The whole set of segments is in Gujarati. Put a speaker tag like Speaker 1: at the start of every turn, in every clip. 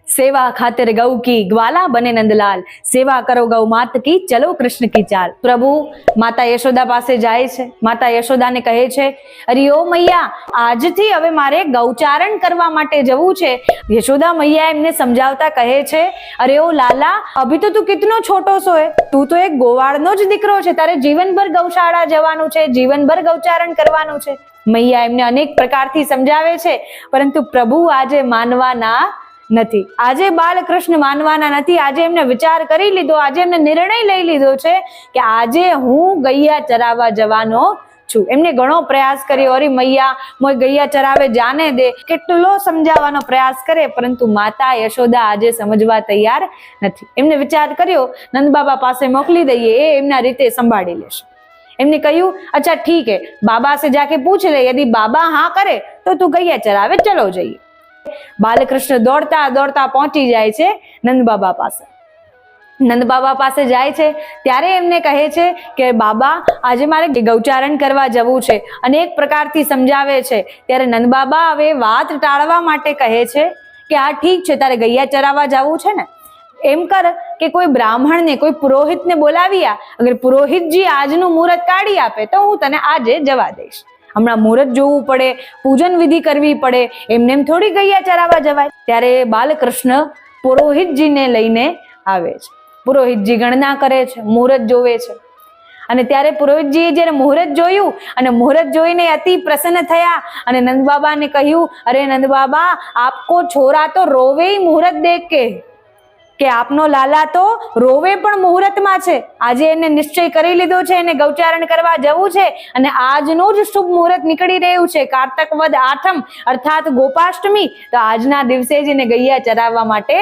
Speaker 1: सेवा खातिर गौ की ग्वाला बने नंदलाल, सेवा करो गौ मात की चलो कृष्ण की चाल। प्रभु माता यशोदा પાસે જાય છે। માતા યશોદાને કહે છે, અરે ઓ મૈયા, આજથી હવે મારે ગૌચારણ કરવા માટે જવું છે। યશોદા મૈયા એમને સમજાવતા કહે છે, અરે ઓ લાલા, અભી તો તું કિતનો છોટો છો હે, તું તો એક ગોવાળનો જ દીકરો છે, તારે જીવનભર ગૌશાળા જવાનું છે, જીવનભર ગૌચારણ કરવાનું છે। મૈયા એમને અનેક પ્રકારથી સમજાવે છે, પરંતુ પ્રભુ આજે માનવાના નથી। આજે બાલકૃષ્ણ માનવાના નથી। આજે એમને વિચાર કરી લીધો, આજે એમને નિર્ણય લઈ લીધો છે કે આજે હું ગૈયા ચરાવવા જવાનો છું। એમને ઘણો પ્રયાસ કર્યો, અરે મૈયા મોય ગૈયા ચરાવે જાને દે, કેટલો સમજાવવાનો પ્રયાસ કરે, પરંતુ માતા યશોદા આજે સમજવા તૈયાર નથી। એમને વિચાર કર્યો નંદબાબા પાસે મોકલી દઈએ, એ એમના રીતે સંભાળી લેશે। એમને કહ્યું, अच्छा ठीक है, बाबा से जाके पूछ ले, यदि बाबा हाँ करे तो तू गैया चरावे चलो जाइए। बालकृष्ण दौड़ता दौड़ता पहुंची जाए छे नंद बाबा પાસે। નંદ બાબા પાસે જાય છે ત્યારે એમને કહે છે કે બાબા, આજે મારે ગૌચારણ કરવા જવું છે, અનેક પ્રકારથી સમજાવે છે। ત્યારે નંદ બાબા હવે વાત ટાળવા માટે કહે છે કે હા ઠીક છે, તારે ગૈયા ચરાવવા જવું છે ને, એમ કર કે કોઈ બ્રાહ્મણને, કોઈ પુરોહિતને બોલાવી આ, અગર પુરોહિતજી આજનું મુહૂર્ત કાઢી આપે તો હું તને આજે જવા દઈશ। હમણાં મુહૂર્ત જોવું પડે, પૂજન વિધિ કરવી પડે, એમને એમ થોડી ગૈયા ચરાવવા જવાય। ત્યારે બાલકૃષ્ણ પુરોહિતજીને લઈને આવે છે। પુરોહિતજી ગણના કરે છે, મુહૂર્ત જોવે છે, અને ત્યારે પુરોહિતજીએ જ્યારે મુહૂર્ત જોયું અને મુહૂર્ત જોઈને અતિ પ્રસન્ન થયા અને નંદ બાબાને કહ્યું, અરે નંદ બાબા, આપકો છોરા તો રોવે મુહૂર્ત દેખ કે આપનો લાલા તો રોવે પણ મુહૂર્તમાં છે। આજે એને નિશ્ચય કરી લીધો છે, એને ગૌચારણ કરવા જવું છે, અને આજનું જ શુભ મુહૂર્ત નીકળી રહ્યું છે, કારતક વદ આઠમ અર્થાત ગોપાષ્ટમી, તો આજના દિવસે જ એને ગૈયા ચરાવવા માટે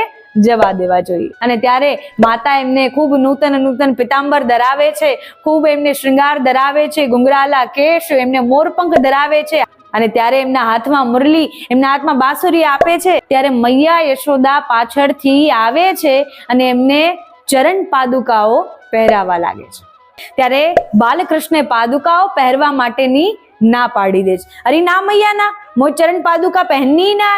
Speaker 1: જવા દેવા જોઈએ। અને ત્યારે માતા એમને ખૂબ નૂતન પિતાંબર ધરાવે છે, ખૂબ એમને શ્રૃંગાર ધરાવે છે, ગુંગરાલા કેશ, એમને મોરપંખ ધરાવે છે, અને ત્યારે એમના હાથમાં મુરલી, એમના હાથમાં બાંસુરી આપે છે। ત્યારે મૈયા યશોદા પાછળથી આવે છે અને એમને ચરણ પાદુકાઓ પહેરાવા લાગે છે। ત્યારે બાલકૃષ્ણે પાદુકાઓ પહેરવા માટેની ના પાડી દે છે। અરે ના મૈયા ના, મોય ચરણ પાદુકા પહેરની ના।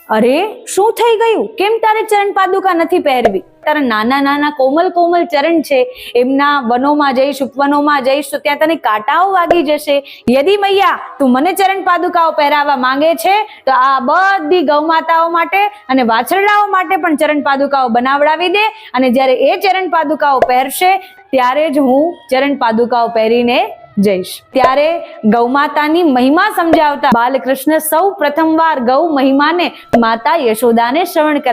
Speaker 1: અરે શું થઈ ગયું, કેમ તારે ચરણ પાદુકા નથી પહેરવી? તારા નાના નાના કોમલ કોમલ ચરણ છે, એમના વનોમાં જઈશ, ઉપવનોમાં જઈશ તો ત્યાં તને કાંટાઓ વાગી જશે। યદિ મૈયા તું મને ચરણ પાદુકાઓ પહેરાવા માંગે છે તો આ બધી ગૌમાતાઓ માટે અને વાછરડાઓ માટે પણ ચરણ પાદુકાઓ બનાવડાવી દે, અને જ્યારે એ ચરણ પાદુકાઓ પહેરશે ત્યારે જ હું ચરણ પાદુકાઓ પહેરીને જઈશ। ત્યારે ગૌમાતાની મહિમા સમજાવતા બાલકૃષ્ણ સૌ પ્રથમવાર ગૌ મહિમાને માતા યશોદાને શ્રવણ કરાવ્યા।